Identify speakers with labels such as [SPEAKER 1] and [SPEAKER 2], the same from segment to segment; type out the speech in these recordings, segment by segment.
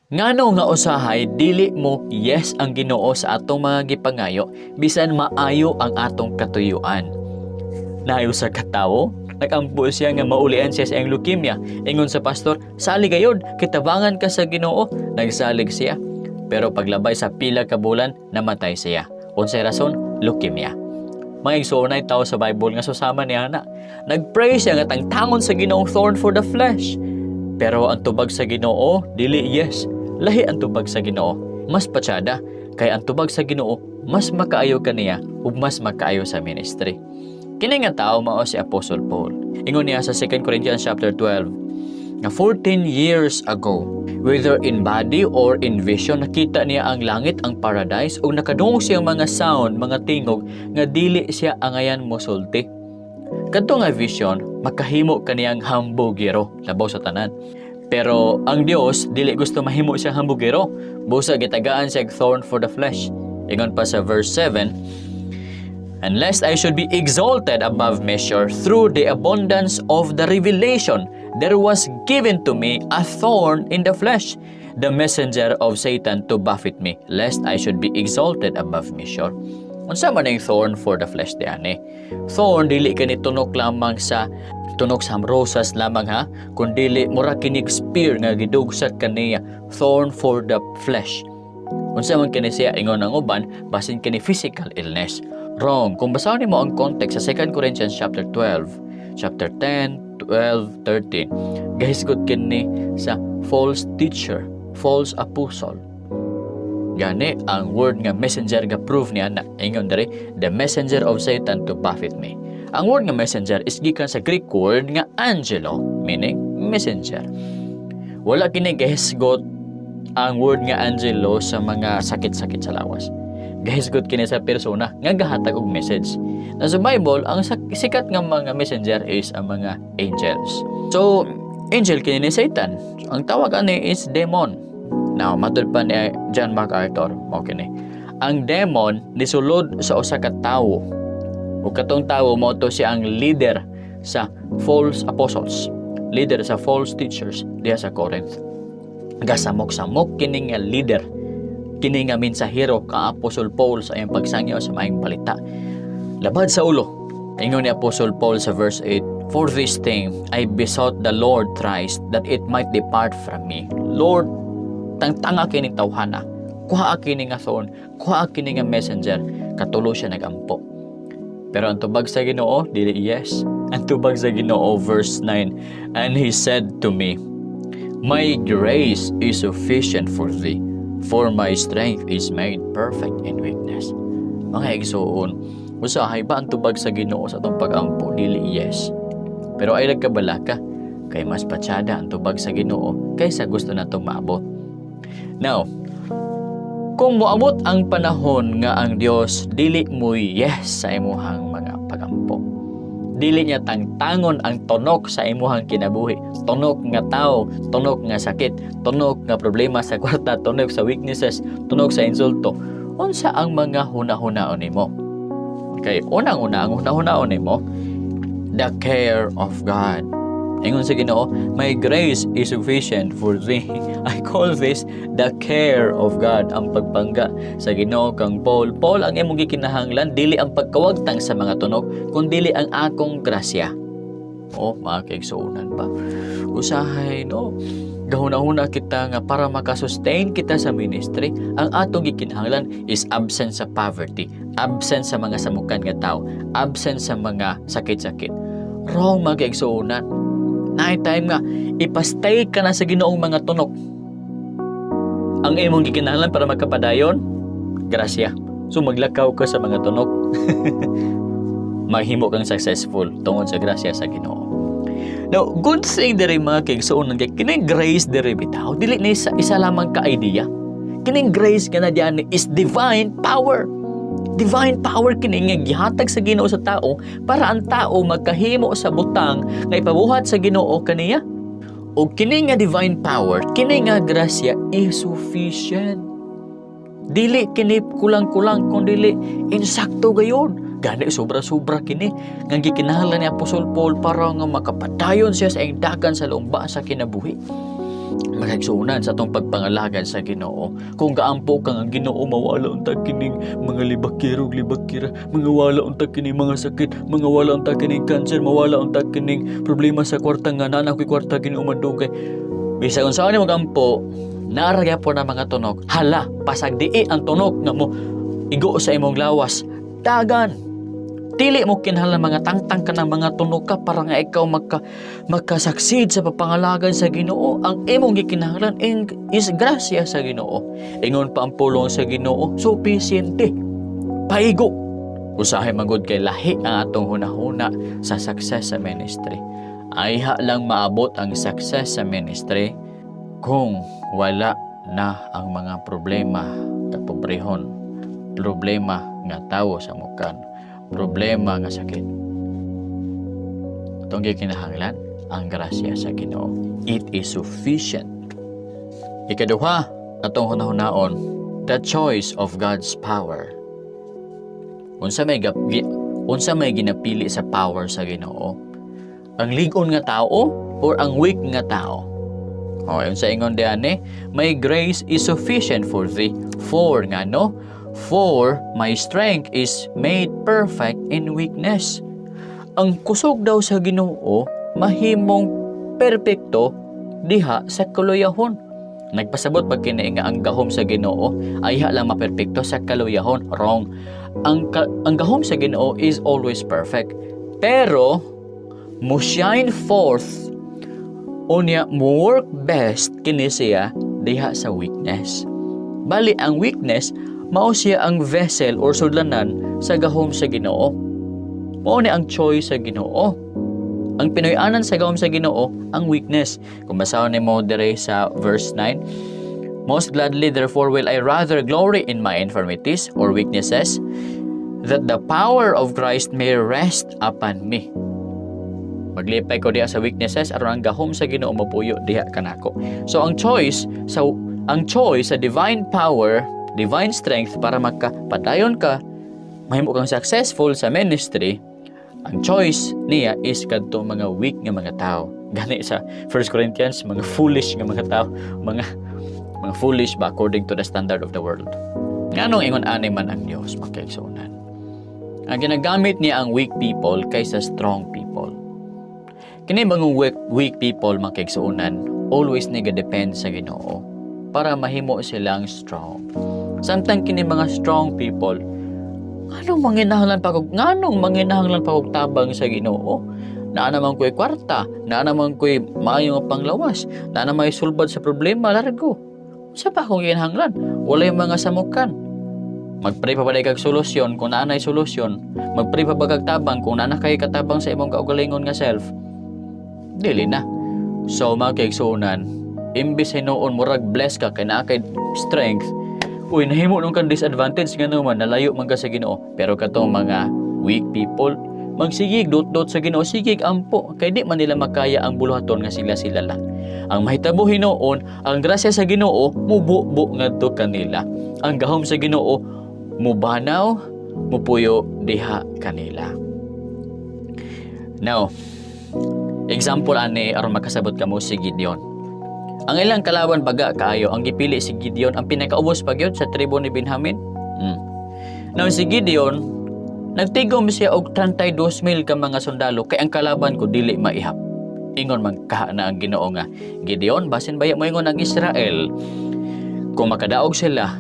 [SPEAKER 1] Ngano nga usahay dili mo yes ang Ginoo sa atong mga gipangayo bisan maayo ang atong katuyuan. Nayo sa katawo, nagampo siya nga maulian siya sa iyang leukemia. Ingon sa pastor, salig gayud, kitabangan ka sa Ginoo. Nagsalig siya. Pero paglabay sa pila ka bulan, namatay siya. Unsay rason? Leukemia. Mga igsoonay tao sa Bible nga susama niya na. Nagpray siya nga tangtangon sa Ginoong thorn for the flesh. Pero ang tubag sa Ginoo, dili yes. Lahi ang tubag sa Ginoo. Mas patsada, kay ang tubag sa Ginoo, mas makaayo kaniya ug mas makaayo sa ministry. Kini nga tao mao si Apostle Paul. Ingon niya sa 2 Corinthians chapter 12, nga 14 years ago, whether in body or in vision, nakita niya ang langit, ang paradise, ug nakadungog siyang mga sound, mga tingog, nga dili siya angayan mosulti. Kadto nga vision, makahimo kaniyang hambugiro, labaw sa tanan. Pero ang Dios dili gusto mahimo siyang hambugiro, busa gitagaan siya thorn for the flesh. Ingon pa sa verse 7, "And lest I should be exalted above measure through the abundance of the revelation, there was given to me a thorn in the flesh, the messenger of Satan to buffet me, lest I should be exalted above measure." Unsa man ang thorn for the flesh diani? Thorn dili kani tunok lamang sa rosas lamang ha, kundi mura kinig spear nga gidugsak kaniya, thorn for the flesh. Unsa man kini siya ingon ang uban basin kini physical illness. Wrong. Kung basahon nimo ang context sa 2 Corinthians chapter 12, chapter 10, 12, 13, gahisgot kini sa false teacher, false apostle. Gani ang word nga messenger nga prove niya na ingon diri, the messenger of Satan to buffet me. Ang word nga messenger is gikan sa Greek word nga angelo, meaning messenger. Wala kini gahisgot ang word nga angelo sa mga sakit-sakit sa lawas. Gahisgot kini sa persona nga gahatag og message. Na sa Bible, ang sikat nga mga messenger is ang mga angels. So, angel kini ni Satan. Ang tawag ani is demon. Now, matud pa ni John MacArthur, okay ni. Ang demon nisulod sa usa ka tawo. Ug katong tawo mo to siya ang leader sa false apostles, leader sa false teachers diha sa Corinth. Gasamok-samok kini nga leader, kini nga mensahero ka Apostle Paul sa iyang pagsangyaw sa maayong balita. Labad sa ulo. Ingon ni Apostle Paul sa verse 8, "For this thing I besought the Lord thrice that it might depart from me. Lord, tangtanga kini tawhana, kuha kini nga thorn, kuha kini nga messenger." Katulo siya nagampo. Pero ang tubag sa Ginoo dili yes. Ang tubag sa Ginoo verse 9, "And he said to me, My grace is sufficient for thee, for my strength is made perfect in weakness." Mga igsoon, usahay ba ang tubag sa Ginoo sa atong pagampo dili yes. Pero ay nagkabalaka kay mas patsada ang tubag sa Ginoo kaysa gusto natong maabot. Now, kung moabot ang panahon nga ang Dios dili mo yes sa imuhang mga pagampo, dili niya tangtangon ang tunok sa imuhang kinabuhi, tunok nga tao, tunok nga sakit, tunok nga problema sa kwarta, tunok sa weaknesses, tunok sa insulto, unsa ang mga hunahunahon nimo? Okay, unang-una ang hunahunahon nimo, the care of God. Ingon sa Ginoo, "My grace is sufficient for thee." I call this the care of God, ang pagpangga sa Ginoo kang Paul. Paul, ang imong gikinahanglan dili ang pagkawagtang sa mga tunog, kundi ang akong grasya. Mga kaigsuunan pa. Usahay, no? Gahuna-huna kita nga para makasustain kita sa ministry, ang atong gikinahanglan is absent sa poverty, absent sa mga samukan nga tao, absent sa mga sakit-sakit. Wrong, mga kaigsuunan. Naay time nga, ipastay ka na sa Ginoong mga tunok. Ang imong gikinahanglan para magkapadayon, grasya. So maglakaw ka sa mga tunok. Maghimo kang successful tungod sa grasya sa Ginoo. Now, good thing diri mga kaigsuonan, kining grace diri bitaw dili ni isa lamang ka idea. Kining grace nga na diyan is divine power. Divine power kini nga gihatag sa Ginoo sa tao para ang tao magkahimo sa butang nga ipabuhat sa Ginoo kaniya. O kini nga divine power, kini nga grasya is sufficient. Dili kini kulang-kulang kundi insakto gayon. Gani sobra-sobra kini nga gikinahanglan ni Apostol Paul para nga makapadayon siya sa dagan sa lumba sa kinabuhi. Makaigsuunan sa atong pagpangalagan sa Ginoo. Kung gaampo ka nga Ginoo, mawala unta kining mga libakirog, libakira, mga wala unta kining mga sakit, mga wala unta kining cancer, mawala unta kining problema sa kwarta nga nanak ko'y kwarta kining umadugay. Bisa kung saan ni magampo, naaragya po na mga tunog. Hala, pasagdii ang tunog nga mo igo sa imong lawas. Dagan. Dili mo kinahanglan mga tangtang ka ng mga tunog ka para nga ikaw magkasucceed sa papangalagan sa Ginoo. Ang imong gikinahanglan is grasya sa Ginoo. Ingon pa ang pulong sa Ginoo, supisyente. Paigo. Usahay magud kay lahi ang atong hunahuna sa success sa ministry. Ayha lang maabot ang success sa ministry kung wala na ang mga problema kapobrehon, problema nga tawo sa mukan, problema nga sakit. Itong gikinahanglan ang grasya sa Ginoo. It is sufficient. Ikaduha, atong hunahunaon, the choice of God's power. Unsa may ginapili sa power sa Ginoo? Ang ligon nga tao or ang weak nga tao? O, yun sa ingon diyan may grace is sufficient for thee. For nga no? For my strength is made perfect in weakness. Ang kusog daw sa Ginoo mahimong perpekto diha sa kaluyahon. Nagpasabot pag kini nga ang gahom sa Ginoo ay lang maperpekto sa kaluyahon. Wrong. Ang gahom sa Ginoo is always perfect. Pero mo shine forth unya mo work best kini siya diha sa weakness. Bali ang weakness mao siya ang vessel or sudlanan sa gahom sa Ginoo. Mao ni ang choice sa Ginoo. Ang pinoy-anan sa gahom sa Ginoo ang weakness. Kung basahon nimo dire sa verse 9, most gladly therefore will I rather glory in my infirmities or weaknesses, that the power of Christ may rest upon me. Maglipay ko diha sa weaknesses aron ang gahom sa Ginoo mapuyo diha kanako. So ang choice sa divine power, divine strength para magkapadayon ka, mahimo kang successful sa ministry, ang choice niya is kadto mga weak nga mga tao. Gani sa 1 Corinthians, mga foolish nga mga tao, mga foolish ba according to the standard of the world. Nganong ingon ani man ang Dios makaigsunan. Ang ginagamit niya ang weak people kaysa strong people. Kini mga weak people makaigsunan, always nega-depend sa Ginoo para mahimo silang strong. Samtang kini mga strong people, nganong manginahanglan pa kog tabang sa Ginoo? Naa naman ko'y kwarta, naa naman ko'y maayo nga panglawas, naa naman sulbad sa problema largo. Sa pa akong ginahanglan? Walay mga samukan. Magpray pa ba kag solusyon kung naa nay solusyon? Magpray pa ba kag tabang kung naa kay katabang sa imong kaugalingon nga self? Dili na. So magkaigsunan, imbis hinuon murag bless ka kay naa kay strength, uy nahimo nung kan disadvantage nga naman nalayo man ka sa Ginoo. Pero katong mga weak people, magsigig dot sa Ginoo, sigig ampo kay di man nila makaya ang buluhaton nga sila lang. Ang mahitabo hinuon, ang grasya sa Ginoo mububo ngadto kanila. Ang gahom sa Ginoo mubanaw, mupuyo diha kanila. Now, example ani aron makasabot kamo si Gideon. Ang ilang kalaban baga kaayo ang gipili si Gideon, ang pinakaubos pa gyud sa tribo ni Benjamin. Now si Gideon nagtigom siya og 32,000 ka mga sundalo kay ang kalaban ko dili maihap. Ingon man ka na ang Ginoo nga, Gideon, basin baya mo ingon ang Israel. Kung makadaog sila,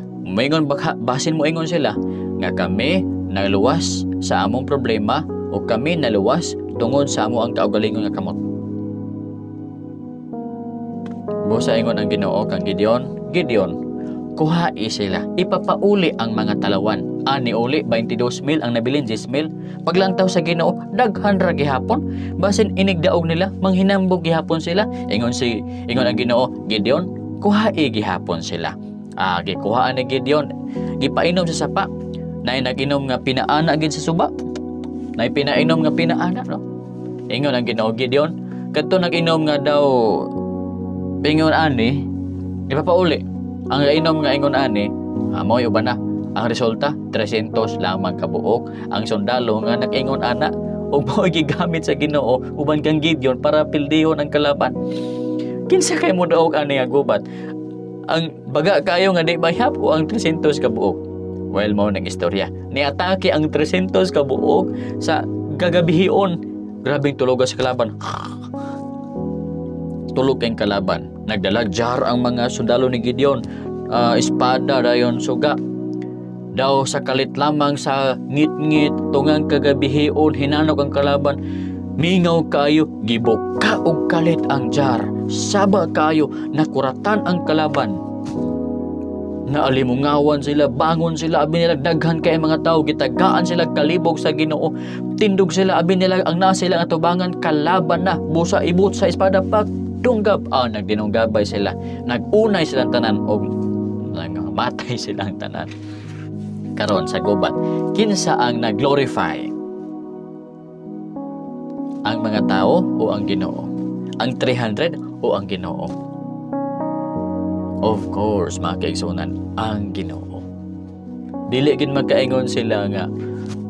[SPEAKER 1] basin mo ingon sila nga kami naluwas sa among problema o kami naluwas tungod sa amo ang kaugalingon nga kamot. Busa ingon ang Ginoo kang Gideon, kuhai sila, ipapauli ang mga talawan. Ani uli 22,000 ang nabilin 10,000. Paglantaw sa Ginoo, daghan ra gihapon. Basin inigdaog nila, manghinambog gihapon sila. Ingon ang Ginoo, Gideon, kuhai gihapon sila. Gikuhaan ni Gideon, gipainom sa sapa. Nay nag-inom nga pinaana gid sa suba. Nay pinainom nga pinaana, no? Ingon ang Ginoo, Gideon, kadto nag-inom nga daw pingon ani, ipapauli. Ang inom nga ingon ani, amoy uban na. Ang resulta 300 lamang kabuok. Ang sundalo nga nag-ingon ana ug mo'y gigamit sa Ginoo uban kang Gideon para pildihon ang kalaban. Kinsa kay mo daog ani nga gubat? Ang baga kayo nga di bayhap o ang 300 ka buok? Well, mao nang istorya. Niatake ang 300 ka buok sa gagabihion. Grabing tulog sa kalaban. Tulog kayong kalaban. Nagdalag jar ang mga sundalo ni Gideon. Espada dayon suga. Daw sa kalit lamang sa ngit-ngit tungang kagabihion hinanok ang kalaban. Mingaw kayo, gibuka og kalit ang jar. Saba kayo, nakuratan ang kalaban. Naalimungawan sila, bangon sila, abi nila daghan kay mga tao, gitagaan sila kalibog sa Ginoo. Tindog sila, abi nila ang naa sila nga tubangan kalaban na, busa ibut sa espada pagtunggab. Nagdinunggabay sila, nagunay silang tanan og matay silang tanan. Karon sa gubat, kinsa ang nag-glorify? Ang mga tao o ang Ginoo? Ang 300 o ang Ginoo? Of course, mga kaigsunan, ang Ginoo. Dili gid magkaingon sila nga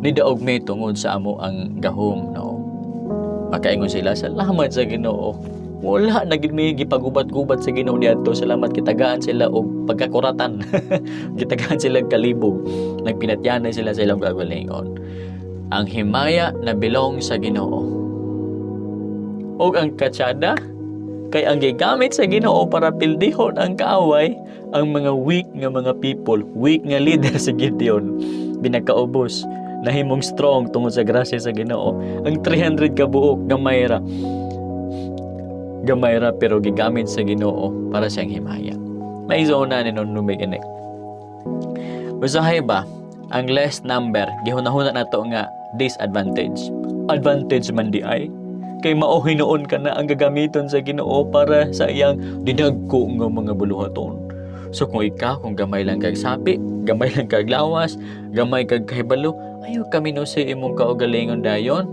[SPEAKER 1] nidaog may tungod sa amo ang gahom, no. Makaingon sila, salamat sa Ginoo. Wala na gid may gipagubat-gubat sa Ginoo diadto. Salamat, kitagaan sila og pagkakuratan. Kitagaan sila kalibog. Nagpinatyanay sila sa ilang kagalingon. Ang himaya na belong sa Ginoo. Og ang katsada kay ang gigamit sa Ginoo para pildihon ang kaaway, ang mga weak nga mga people, weak nga leader sa Gideon, binakaubos, nahimong strong tungod sa grasya sa Ginoo. Ang 300 ka buok gamay ra pero gigamit sa Ginoo para siyang himaya. May zona ni non numig ini. Usahay ba ang less number gihunahuna nato nga disadvantage. Advantage man di ay kay mao hinuon ka na ang gagamiton sa Ginoo para sa iyang dinagko nga mga buluhaton. So kung ikaw, kung gamay lang kag sapi, gamay lang kag lawas, gamay kag kahibalo, ayo kamino sa imong kaugalingon dayon.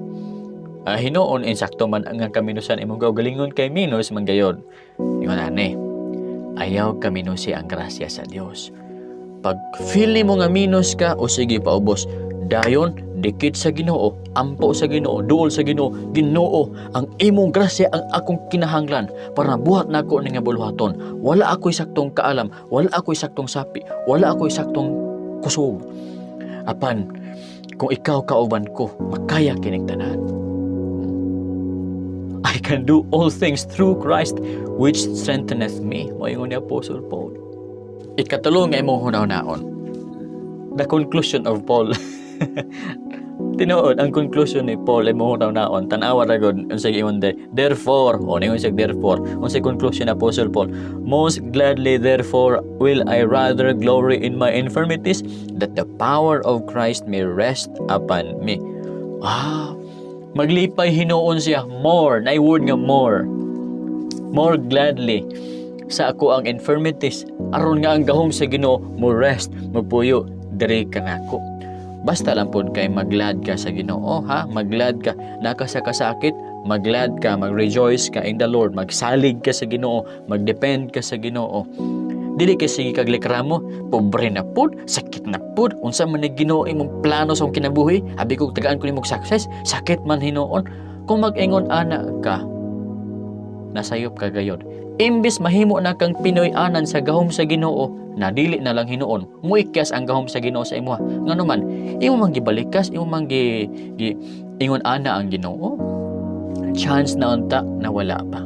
[SPEAKER 1] Hinuon insakto man ang kaminusan imong kaugalingon kay minus man gayon. Ingon ani, ayaw kamino si ang grasya sa Dios. Pag feel mo nga minus ka, o sige paubos, dayon dikit sa Ginoo, ampo sa Ginoo, duol sa Ginoo. Ginoo, ang imong grasya ang akong kinahanglan para buhat nako ning buluhaton. Wala ako'y saktong kaalam, wala ako'y saktong sapi, wala ako'y saktong kusog. Apan kung ikaw kauban ko, makaya kining tanan. I can do all things through Christ which strengtheneth me. Moingon ni Apostle Paul. Ikatulo nga imong hunaw-naon. The conclusion of Paul. Tinuod ang conclusion ni Paul ay mo naon tanawa ra gud unsay ingon de therefore ningon siya therefore unsay conclusion ni Apostle Paul, most gladly therefore will I rather glory in my infirmities that the power of Christ may rest upon me. Maglipay hinuon siya more, na word nga more gladly sa ako ang infirmities aron nga ang gahom sa Ginoo mo rest magpuyo diri kanako. Basta lang po kay maglad ka sa Ginoo, ha? Maglad ka, naka sa kasakit, maglad ka, mag-rejoice ka in the Lord, magsalig ka sa Ginoo, mag-depend ka sa Ginoo. Dili kay sige kag likramo, pobre na pud, sakit na pud, unsa man ni Ginoo imong plano sa imong kinabuhi, abi ko tagaan ko nimong success, sakit man hinuon. Kung mag-ingon ana ka, nasayop ka gayod. Imbis mahimo na kang Pinoy-anan sa gahom sa Ginoo, nadili na lang hinuon, muikyas ang gahom sa Ginoo sa imuha. Ngano man, imo man gibalikas, imo man ingon ana ang Ginoo. Chance na unta na wala pa.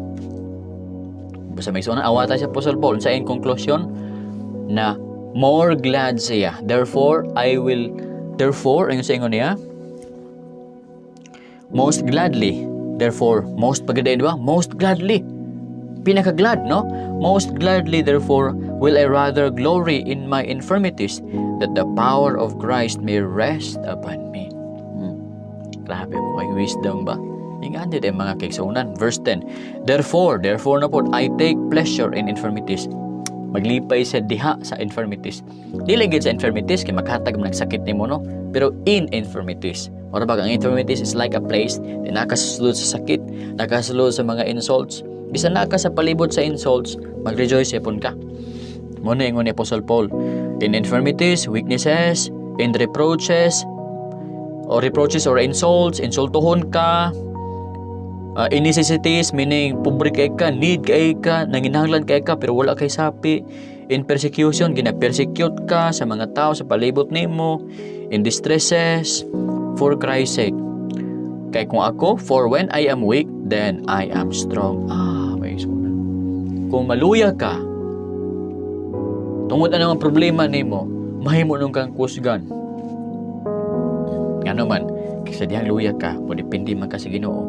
[SPEAKER 1] Basta may sunan awata si Apostle Paul sa in conclusion na more glad siya. Therefore ang sa ingon niya, most gladly. Therefore, most pagdayon, di ba? Most gladly. Pinakaglad, no? Most gladly, therefore, will I rather glory in my infirmities, that the power of Christ may rest upon me. Grabe mo kay wisdom ba? Ingan din mga kaigsunan. Verse 10, Therefore na po, I take pleasure in infirmities. Maglipay sa diha sa infirmities. Dili gid sa infirmities, kay maghatag man ng sakit nimo, no? Pero in infirmities. Or bag ang infirmities is like a place na nakasulod sa sakit, nakasulod sa mga insults. Bisan naka sa palibot sa insults, mag-rejoice yapon ka. Muna ingon ni Apostle Paul, in infirmities, weaknesses, in reproaches or insults, insultuhon ka, in necessities, meaning pobre kay ka, need kay ka, nanginahanglan kay ka, pero wala kay sapi. In persecution, gina-persecute ka sa mga tao sa palibot nimo. In distresses, for Christ's sake. Kay kung ako, for when I am weak, then I am strong. May sunan. Kung maluya ka, tungod na ang problema nimo, mahimo nung kang kusgan. Nga naman, kasi diyang luya ka, mo depende man ka sa Ginoo,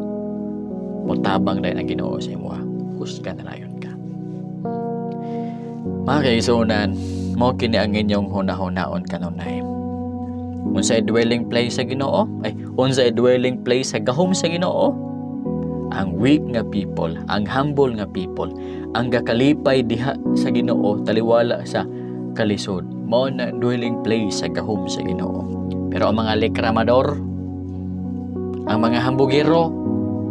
[SPEAKER 1] mutabang dahil ang Ginoo sa imo, kusgan na layon ka. Mga kaisunan, mo kini ang inyong hunahon kanunay. Unsay dwelling place sa Ginoo, unsay dwelling place sa gahom sa Ginoo, ang weak nga people, ang humble nga people, ang gakalipay diha sa Ginoo taliwala sa kalisod, mao na dwelling place sa gahom sa Ginoo. Pero ang mga lekramador, ang mga hambugero,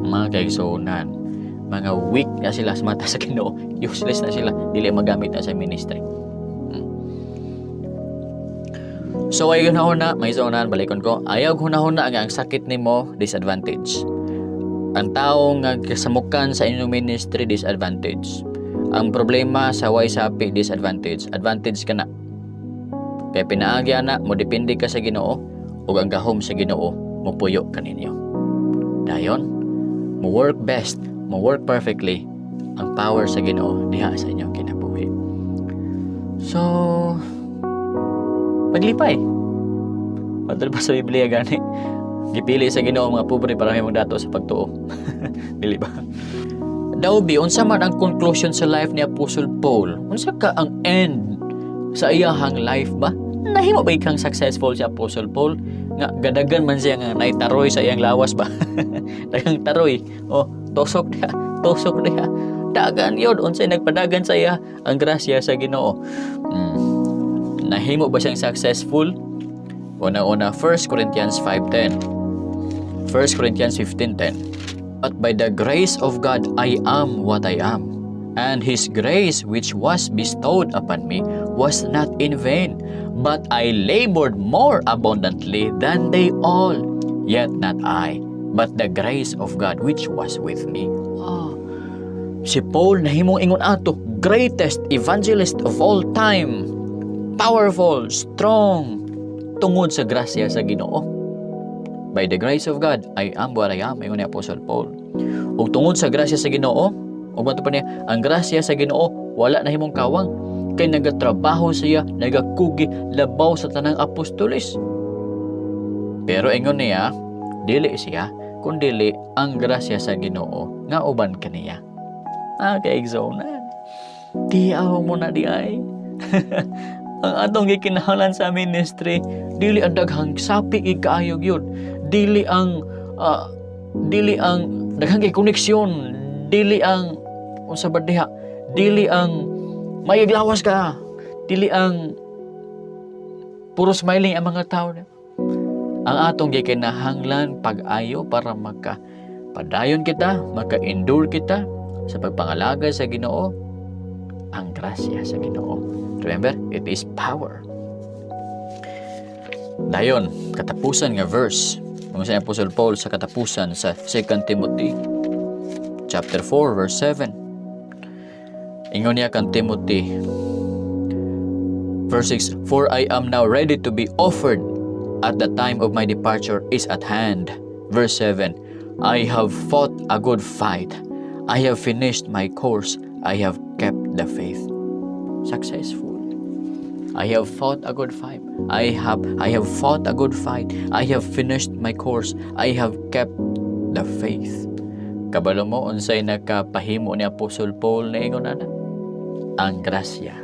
[SPEAKER 1] mga kaigsunan, mga weak na sila sa mata sa Ginoo, useless na sila, dili magamit na sa ministry. So ay hunahuna, may saunan, balikon ko, ayaw hunahuna ang sakit nimo, disadvantage. Ang tao nga kasamukan sa inyong ministry, disadvantage. Ang problema sa way sapi, disadvantage. Advantage ka na. Kaya pinaagya na, mo depende ka sa Ginoo, ug ang gahom sa Ginoo, mo puyo ka ninyo. Dayon, mo work best, mo work perfectly, ang power sa Ginoo diha sa inyong kinabuhi. So, paglipay. Padal pa sa Biblia gani. Gipili sa Ginoo mga pobre para may dato sa pagtuo. Dili ba? Daw bi unsa man ang conclusion sa life ni Apostle Paul? Unsa ka ang end sa iyahang life ba? Nahimo ba ikang successful si Apostle Paul? Nga gadagan man siya nga naitaroy sa iyang lawas ba? Dagang taroy. Tosok diha. Dagan yun. Unsay nagpadagan sa iya ang grasya sa Ginoo. Nahimo ba siyang successful? Una-una, 1 Corinthians 5:10. 1 Corinthians 15:10. But by the grace of God I am what I am, and His grace which was bestowed upon me was not in vain, but I labored more abundantly than they all. Yet not I, but the grace of God which was with me. Si Paul nahimong ingon ato, greatest evangelist of all time, powerful, strong, tungod sa grasya sa Ginoo. By the grace of God, I am what I am, ingon ni Apostle Paul. Ug tungod sa grasya sa Ginoo, ug mato pa niya, ang grasya sa Ginoo wala na himong kawang, kay nagatrabaho siya, nagakugi labaw sa tanang apostoles. Pero ingon niya, dili siya, kundili ang grasya sa Ginoo nga uban kaniya. Kaigsunan, tiyaw mo na di ay. Ang atong gikinahanglan sa ministry, dili ang daghang sapi ikayog yun, dili ang daghang koneksyon, dili ang unsa ba diha, dili ang mayiglawas ka, dili ang puro smiling ang mga tao. Ang atong gikinahanglan pag-ayo para padayon kita, maka-endure kita sa pagpangalaga sa Ginoo, ang grasya sa Ginoo. Remember, it is power. Dayon, katapusan nga verse. Ang sa Apostle Paul sa katapusan sa 2 Timothy chapter 4 verse 7. Ingon niya kang Timothy verse 6, for I am now ready to be offered, at the time of my departure is at hand. Verse 7, I have fought a good fight. I have finished my course. I have kept the faith. Successful. I have fought a good fight. I have fought a good fight. I have finished my course. I have kept the faith. Kabalo mo unsay nakapahimo ni Apostle Paul na ingon ana? Ang grasya